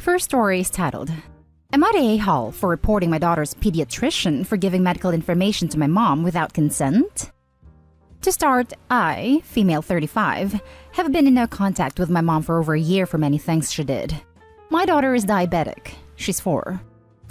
First story is titled, Am I the a-hole for reporting my daughter's pediatrician for giving medical information to my mom without consent? To start, I, female 35, have been in no contact with my mom for over a year for many things she did. My daughter is diabetic. She's 4.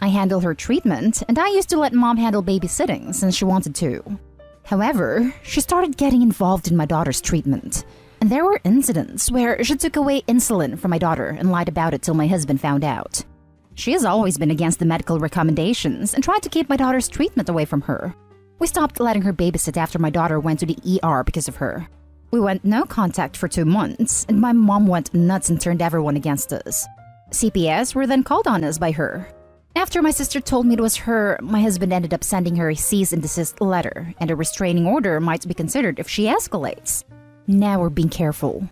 I handle her treatment, and I used to let mom handle babysitting since she wanted to. However, she started getting involved in my daughter's treatment, and there were incidents where she took away insulin from my daughter and lied about it till my husband found out. She has always been against the medical recommendations and tried to keep my daughter's treatment away from her. We stopped letting her babysit after my daughter went to the ER because of her. We went no contact for 2 months, and my mom went nuts and turned everyone against us. CPS were then called on us by her. After my sister told me it was her, my husband ended up sending her a cease and desist letter, and a restraining order might be considered if she escalates. Now we're being careful.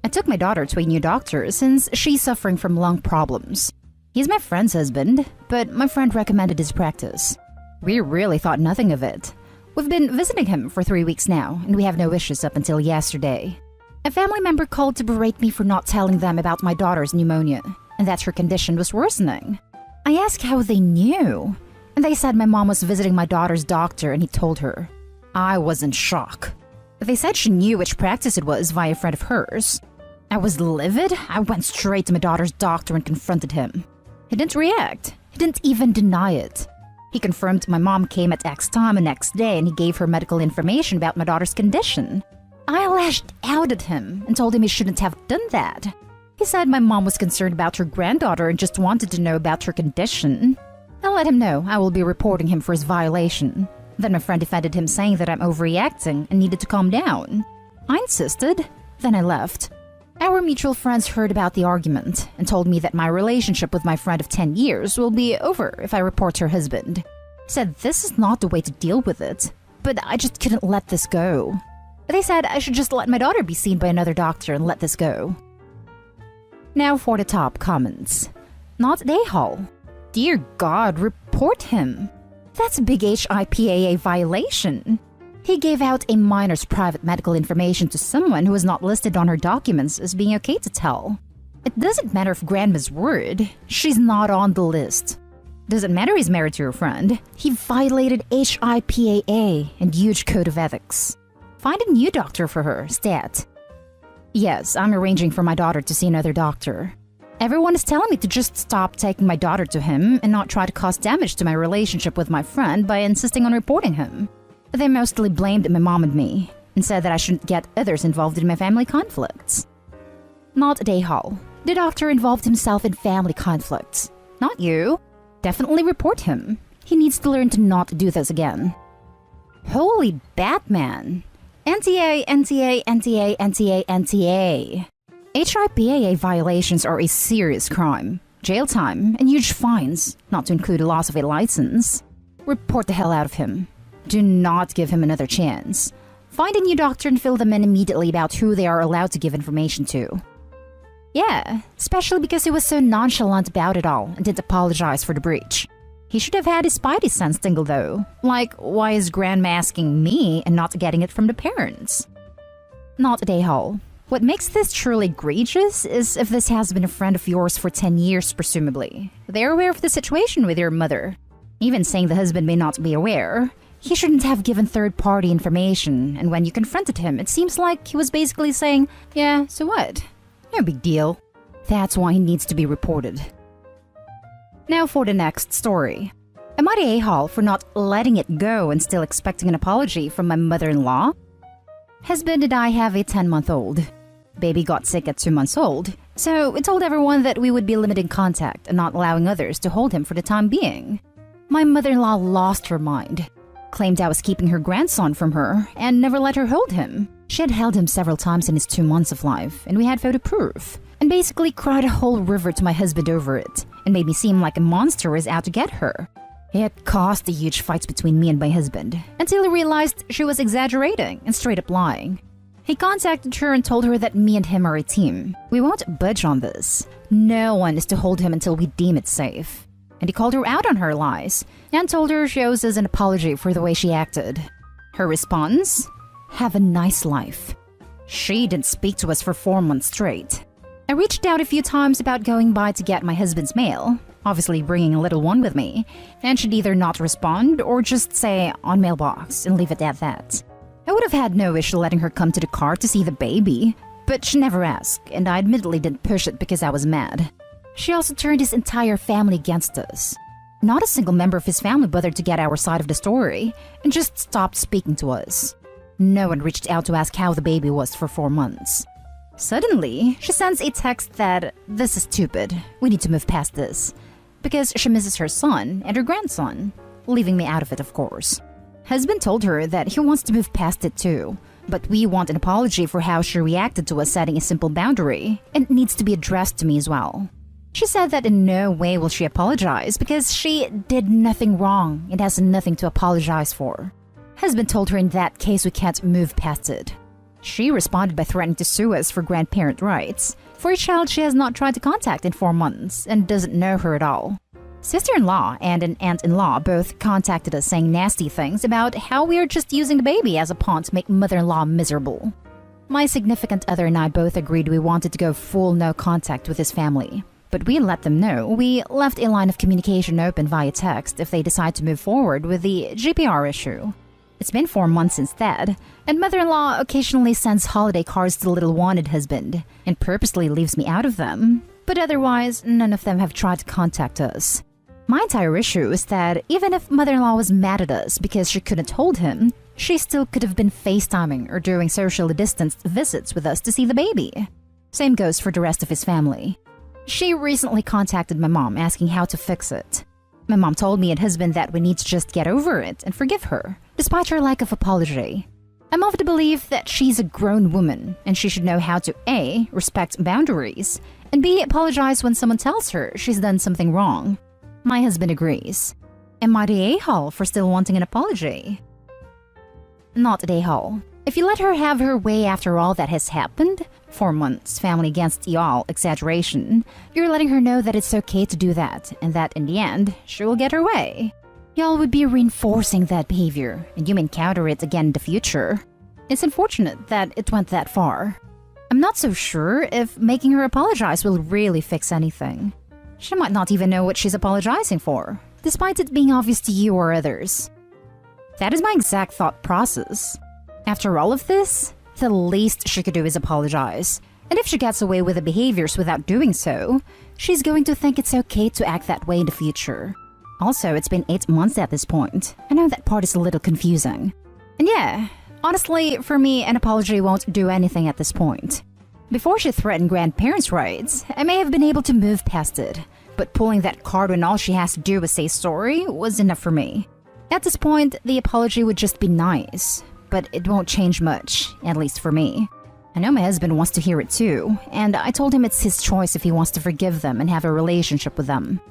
I took my daughter to a new doctor since she's suffering from lung problems. He's my friend's husband, but my friend recommended his practice. We really thought nothing of it. We've been visiting him for 3 weeks now, and we have no issues up until yesterday. A family member called to berate me for not telling them about my daughter's pneumonia, and that her condition was worsening. I asked how they knew, and they said my mom was visiting my daughter's doctor and he told her. I was in shock. They said she knew which practice it was via a friend of hers. I was livid. I went straight to my daughter's doctor and confronted him. He didn't react. He didn't even deny it. He confirmed my mom came at X time and next day, and he gave her medical information about my daughter's condition. I lashed out at him and told him he shouldn't have done that. He said my mom was concerned about her granddaughter and just wanted to know about her condition. I let him know I will be reporting him for his violation. Then my friend defended him, saying that I'm overreacting and needed to calm down. I insisted. Then I left. Our mutual friends heard about the argument and told me that my relationship with my friend of 10 years will be over if I report her husband. Said this is not the way to deal with it, but I just couldn't let this go. They said I should just let my daughter be seen by another doctor and let this go. Now for the top comments. Not the a-hole. Dear God, report him. That's a big HIPAA violation. He gave out a minor's private medical information to someone who was not listed on her documents as being okay to tell. It doesn't matter if grandma's word, she's not on the list. Doesn't matter he's married to your friend, he violated HIPAA and huge code of ethics. Find a new doctor for her, stat. Yes, I'm arranging for my daughter to see another doctor. Everyone is telling me to just stop taking my daughter to him and not try to cause damage to my relationship with my friend by insisting on reporting him. They mostly blamed my mom and me and said that I shouldn't get others involved in my family conflicts. Not a a-hole. The doctor involved himself in family conflicts. Not you. Definitely report him. He needs to learn to not do this again. Holy Batman. NTA, NTA, NTA, NTA, NTA. HIPAA violations are a serious crime. Jail time and huge fines, not to include the loss of a license. Report the hell out of him. Do not give him another chance. Find a new doctor and fill them in immediately about who they are allowed to give information to. Yeah, especially because he was so nonchalant about it all and didn't apologize for the breach. He should have had his spidey sense tingle though. Like, why is grandma asking me and not getting it from the parents? Not a a-hole. What makes this truly egregious is if this has been a friend of yours for 10 years, presumably. They're aware of the situation with your mother. Even saying the husband may not be aware, he shouldn't have given third-party information, and when you confronted him, it seems like he was basically saying, yeah, so what? No big deal. That's why he needs to be reported. Now for the next story. Am I the a-hole for not letting it go and still expecting an apology from my mother-in-law? Husband and I have a 10-month-old. Baby got sick at 2 months old, so we told everyone that we would be limiting contact and not allowing others to hold him for the time being. My mother-in-law lost her mind, claimed I was keeping her grandson from her, and never let her hold him. She had held him several times in his 2 months of life, and we had photo proof, and basically cried a whole river to my husband over it, and made me seem like a monster was out to get her. It caused the huge fights between me and my husband, until he realized she was exaggerating and straight up lying. He contacted her and told her that me and him are a team. We won't budge on this. No one is to hold him until we deem it safe. And he called her out on her lies, and told her she owes us an apology for the way she acted. Her response? Have a nice life. She didn't speak to us for 4 months straight. I reached out a few times about going by to get my husband's mail, obviously bringing a little one with me, and she'd either not respond or just say on mailbox and leave it at that. I would have had no issue letting her come to the car to see the baby, but she never asked, and I admittedly didn't push it because I was mad. She also turned his entire family against us. Not a single member of his family bothered to get our side of the story, and just stopped speaking to us. No one reached out to ask how the baby was for 4 months. Suddenly, she sends a text that, "This is stupid, we need to move past this," because she misses her son and her grandson, leaving me out of it, of course. Husband told her that he wants to move past it too, but we want an apology for how she reacted to us setting a simple boundary, and it needs to be addressed to me as well. She said that in no way will she apologize because she did nothing wrong and has nothing to apologize for. Husband told her in that case we can't move past it. She responded by threatening to sue us for grandparent rights for a child she has not tried to contact in 4 months and doesn't know her at all. Sister-in-law and an aunt-in-law both contacted us saying nasty things about how we are just using the baby as a pawn to make mother-in-law miserable. My significant other and I both agreed we wanted to go full no contact with his family, but we let them know we left a line of communication open via text if they decide to move forward with the GPR issue. It's been 4 months since that, and mother-in-law occasionally sends holiday cards to the little wanted husband and purposely leaves me out of them, but otherwise none of them have tried to contact us. My entire issue is that even if mother-in-law was mad at us because she couldn't hold him, she still could have been FaceTiming or doing socially distanced visits with us to see the baby. Same goes for the rest of his family. She recently contacted my mom asking how to fix it. My mom told me and husband that we need to just get over it and forgive her, despite her lack of apology. I'm of the belief that she's a grown woman and she should know how to A. respect boundaries, and B. apologize when someone tells her she's done something wrong. My husband agrees. Am I the a-hole for still wanting an apology? Not the a-hole. If you let her have her way after all that has happened, 4 months, family against y'all, exaggeration, you're letting her know that it's okay to do that, and that in the end, she will get her way. Y'all would be reinforcing that behavior, and you may encounter it again in the future. It's unfortunate that it went that far. I'm not so sure if making her apologize will really fix anything. She might not even know what she's apologizing for, despite it being obvious to you or others. That is my exact thought process. After all of this, the least she could do is apologize. And if she gets away with the behaviors without doing so, she's going to think it's okay to act that way in the future. Also, it's been 8 months at this point. I know that part is a little confusing. And yeah, honestly, for me, an apology won't do anything at this point. Before she threatened grandparents' rights, I may have been able to move past it. But pulling that card when all she has to do is say sorry was enough for me. At this point, the apology would just be nice. But it won't change much, at least for me. I know my husband wants to hear it too, and I told him it's his choice if he wants to forgive them and have a relationship with them.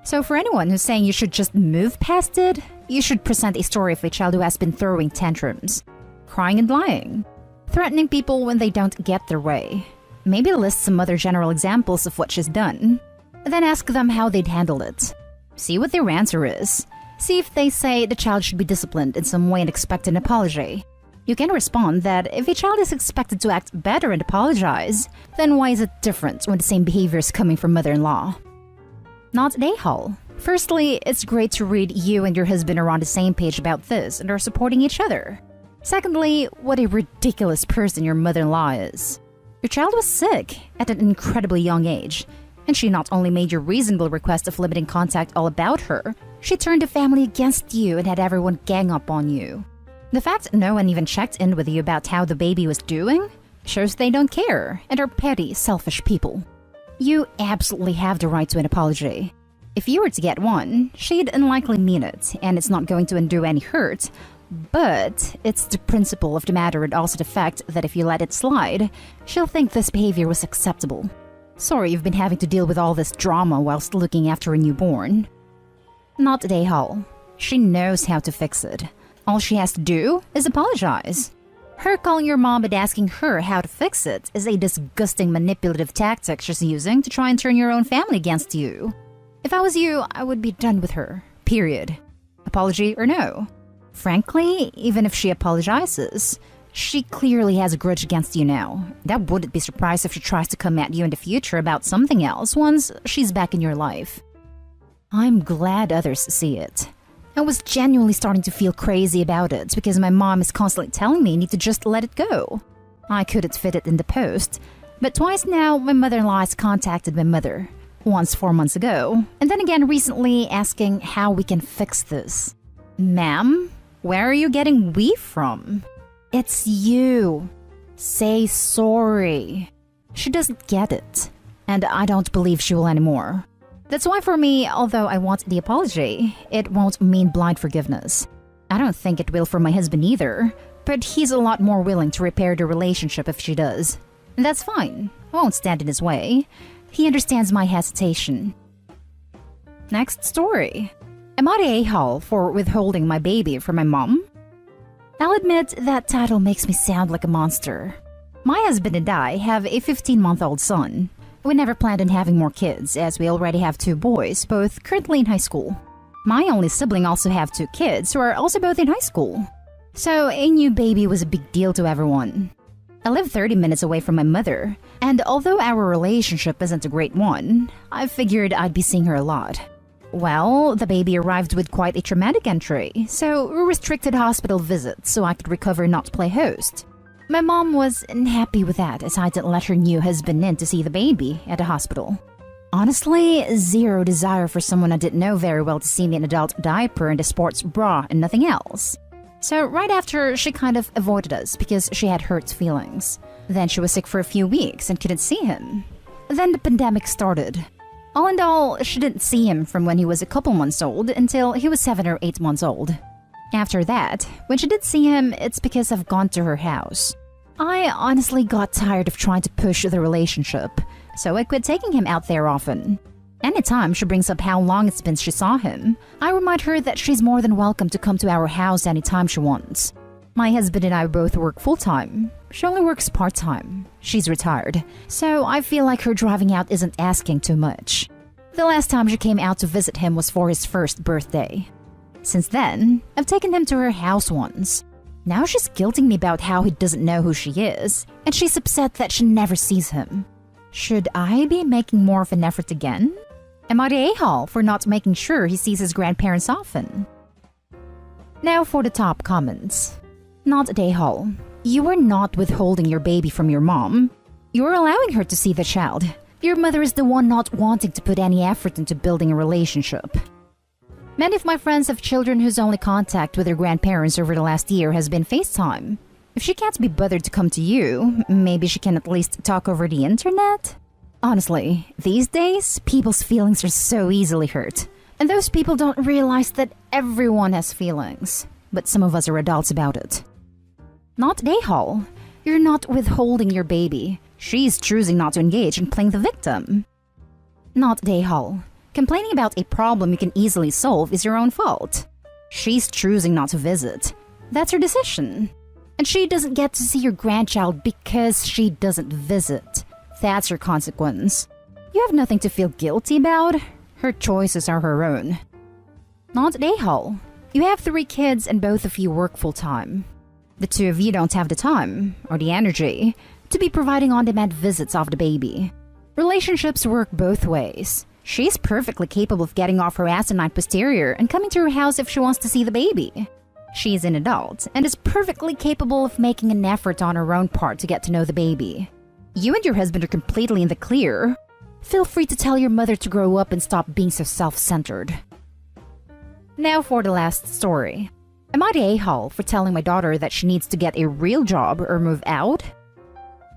So for anyone who's saying you should just move past it, you should present a story of a child who has been throwing tantrums, crying and lying, threatening people when they don't get their way. Maybe list some other general examples of what she's done, then ask them how they'd handle it. See what their answer is. See if they say the child should be disciplined in some way and expect an apology. You can respond that if a child is expected to act better and apologize, then why is it different when the same behavior is coming from mother-in-law? Not an a-hole. Firstly, it's great to read you and your husband are on the same page about this and are supporting each other. Secondly, what a ridiculous person your mother-in-law is. Your child was sick at an incredibly young age, and she not only made your reasonable request of limiting contact all about her, she turned the family against you and had everyone gang up on you. The fact no one even checked in with you about how the baby was doing shows they don't care and are petty, selfish people. You absolutely have the right to an apology. If you were to get one, she'd unlikely mean it, and it's not going to undo any hurt, but it's the principle of the matter and also the fact that if you let it slide, she'll think this behavior was acceptable. Sorry you've been having to deal with all this drama whilst looking after a newborn. Not a a-hole. She knows how to fix it. All she has to do is apologize. Her calling your mom and asking her how to fix it is a disgusting manipulative tactic she's using to try and turn your own family against you. If I was you, I would be done with her. Period. Apology or no. Frankly, even if she apologizes, She clearly has a grudge against you now. That wouldn't be surprised if she tries to come at you in the future about something else once she's back in your life. I'm glad others see it. I was genuinely starting to feel crazy about it because my mom is constantly telling me I need to just let it go. I couldn't fit it in the post, but twice now my mother-in-law has contacted my mother. Once 4 months ago, and then again recently asking how we can fix this. Ma'am, where are you getting "we" from? It's you. Say sorry. She doesn't get it, and I don't believe she will anymore. That's why for me, although I want the apology, it won't mean blind forgiveness. I don't think it will for my husband either, but he's a lot more willing to repair the relationship if she does. And that's fine. I won't stand in his way. He understands my hesitation. Next story. Am I the a-hole for withholding my baby from my mom? I'll admit that title makes me sound like a monster. My husband and I have a 15-month-old son. We never planned on having more kids as we already have 2 boys, both currently in high school. My only sibling also have 2 kids who are also both in high school. So a new baby was a big deal to everyone. I live 30 minutes away from my mother, and although our relationship isn't a great one, I figured I'd be seeing her a lot. Well, the baby arrived with quite a traumatic entry, so we restricted hospital visits so I could recover and not play host. My mom was unhappy with that as I didn't let her new husband in to see the baby at the hospital. Honestly, zero desire for someone I didn't know very well to see me in an adult diaper and a sports bra and nothing else. So right after, she kind of avoided us because she had hurt feelings. Then she was sick for a few weeks and couldn't see him. Then the pandemic started. All in all, she didn't see him from when he was a couple months old until he was 7 or 8 months old. After that, when she did see him, it's because I've gone to her house. I honestly got tired of trying to push the relationship, so I quit taking him out there often. Anytime she brings up how long it's been she saw him, I remind her that she's more than welcome to come to our house anytime she wants. My husband and I both work full-time. She only works part-time. She's retired, so I feel like her driving out isn't asking too much. The last time she came out to visit him was for his first birthday. Since then, I've taken him to her house once. Now she's guilting me about how he doesn't know who she is, and she's upset that she never sees him. Should I be making more of an effort again? Am I the a-hole for not making sure he sees his grandparents often? Now for the top comments. Not the a-hole. You are not withholding your baby from your mom. You're allowing her to see the child. Your mother is the one not wanting to put any effort into building a relationship. Many of my friends have children whose only contact with their grandparents over the last year has been FaceTime. If she can't be bothered to come to you, maybe she can at least talk over the internet? Honestly, these days, people's feelings are so easily hurt. And those people don't realize that everyone has feelings. But some of us are adults about it. Not the a-hole. You're not withholding your baby. She's choosing not to engage in playing the victim. Not the a-hole. Complaining about a problem you can easily solve is your own fault. She's choosing not to visit. That's her decision. And she doesn't get to see your grandchild because she doesn't visit. That's her consequence. You have nothing to feel guilty about. Her choices are her own. Not the a-hole. You have 3 kids and both of you work full-time. The 2 of you don't have the time, or the energy, to be providing on-demand visits of the baby. Relationships work both ways. She's perfectly capable of getting off her asinine posterior and coming to her house if she wants to see the baby. She's an adult and is perfectly capable of making an effort on her own part to get to know the baby. You and your husband are completely in the clear. Feel free to tell your mother to grow up and stop being so self-centered. Now for the last story. Am I the a-hole for telling my daughter that she needs to get a real job or move out?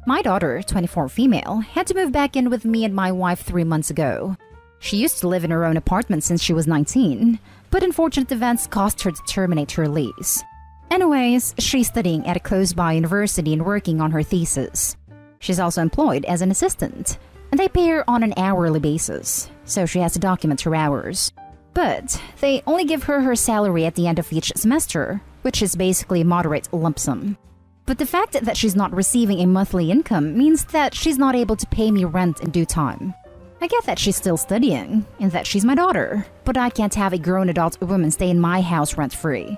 My daughter, 24 female, had to move back in with me and my wife 3 months ago. She used to live in her own apartment since she was 19, but unfortunate events caused her to terminate her lease. Anyways, she's studying at a close-by university and working on her thesis. She's also employed as an assistant, and they pay her on an hourly basis, so she has to document her hours. But they only give her her salary at the end of each semester, which is basically a moderate lump sum. But the fact that she's not receiving a monthly income means that she's not able to pay me rent in due time. I get that she's still studying, and that she's my daughter, but I can't have a grown adult woman stay in my house rent-free.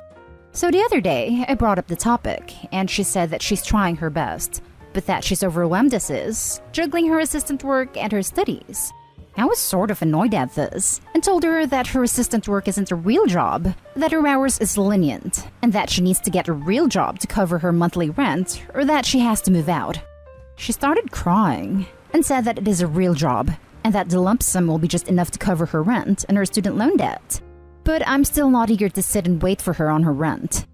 So the other day, I brought up the topic, and she said that she's trying her best, but that she's overwhelmed as is, juggling her assistant work and her studies. I was sort of annoyed at this, and told her that her assistant work isn't a real job, that her hours is lenient, and that she needs to get a real job to cover her monthly rent, or that she has to move out. She started crying, and said that it is a real job, and that the lump sum will be just enough to cover her rent and her student loan debt. But I'm still not eager to sit and wait for her on her rent.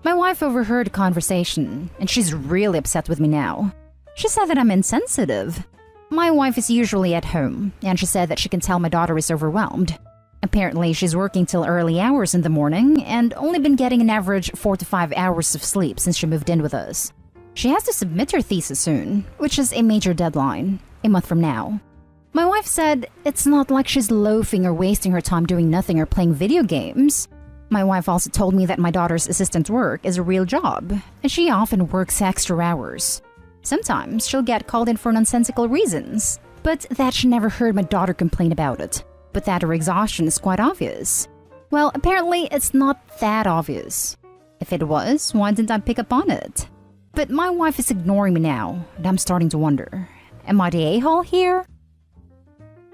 My wife overheard the conversation, and she's really upset with me now. She said that I'm insensitive. My wife is usually at home, and she said that she can tell my daughter is overwhelmed. Apparently, she's working till early hours in the morning and only been getting an average 4 to 5 hours of sleep since she moved in with us. She has to submit her thesis soon, which is a major deadline, a month from now. My wife said it's not like she's loafing or wasting her time doing nothing or playing video games. My wife also told me that my daughter's assistant work is a real job, and she often works extra hours. Sometimes she'll get called in for nonsensical reasons, but that she never heard my daughter complain about it, but that her exhaustion is quite obvious. Well, apparently it's not that obvious. If it was, why didn't I pick up on it? But my wife is ignoring me now, and I'm starting to wonder, am I the a-hole here?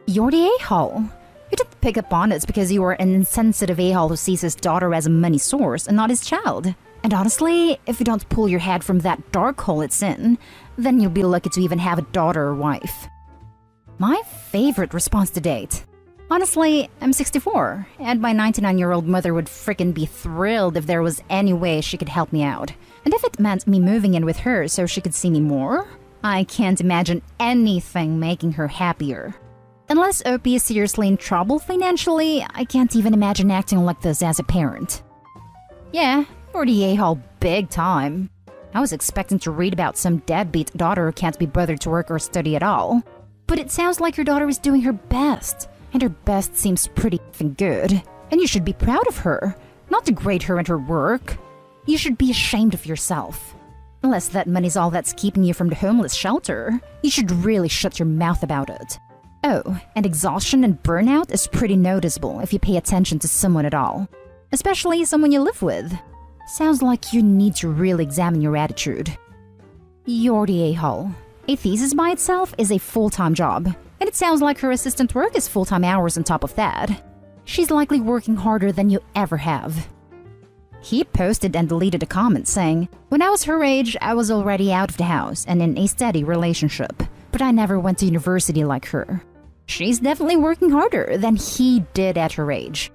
You're the a-hole. You didn't pick up on it because you are an insensitive a-hole who sees his daughter as a money source and not his child. And honestly, if you don't pull your head from that dark hole it's in, then you'll be lucky to even have a daughter or wife. My favorite response to date. Honestly, I'm 64, and my 99-year-old mother would frickin' be thrilled if there was any way she could help me out. And if it meant me moving in with her so she could see me more, I can't imagine anything making her happier. Unless OP is seriously in trouble financially, I can't even imagine acting like this as a parent. Yeah, you're the a-hole big time. I was expecting to read about some deadbeat daughter who can't be bothered to work or study at all. But it sounds like your daughter is doing her best, and her best seems pretty f***ing good. And you should be proud of her, not degrade her and her work. You should be ashamed of yourself. Unless that money's all that's keeping you from the homeless shelter, you should really shut your mouth about it. Oh, and exhaustion and burnout is pretty noticeable if you pay attention to someone at all. Especially someone you live with. Sounds like you need to really examine your attitude. You're the a-hole. A thesis by itself is a full-time job, and it sounds like her assistant work is full-time hours on top of that. She's likely working harder than you ever have. He posted and deleted a comment saying, "When I was her age, I was already out of the house and in a steady relationship, but I never went to university like her. She's definitely working harder than he did at her age.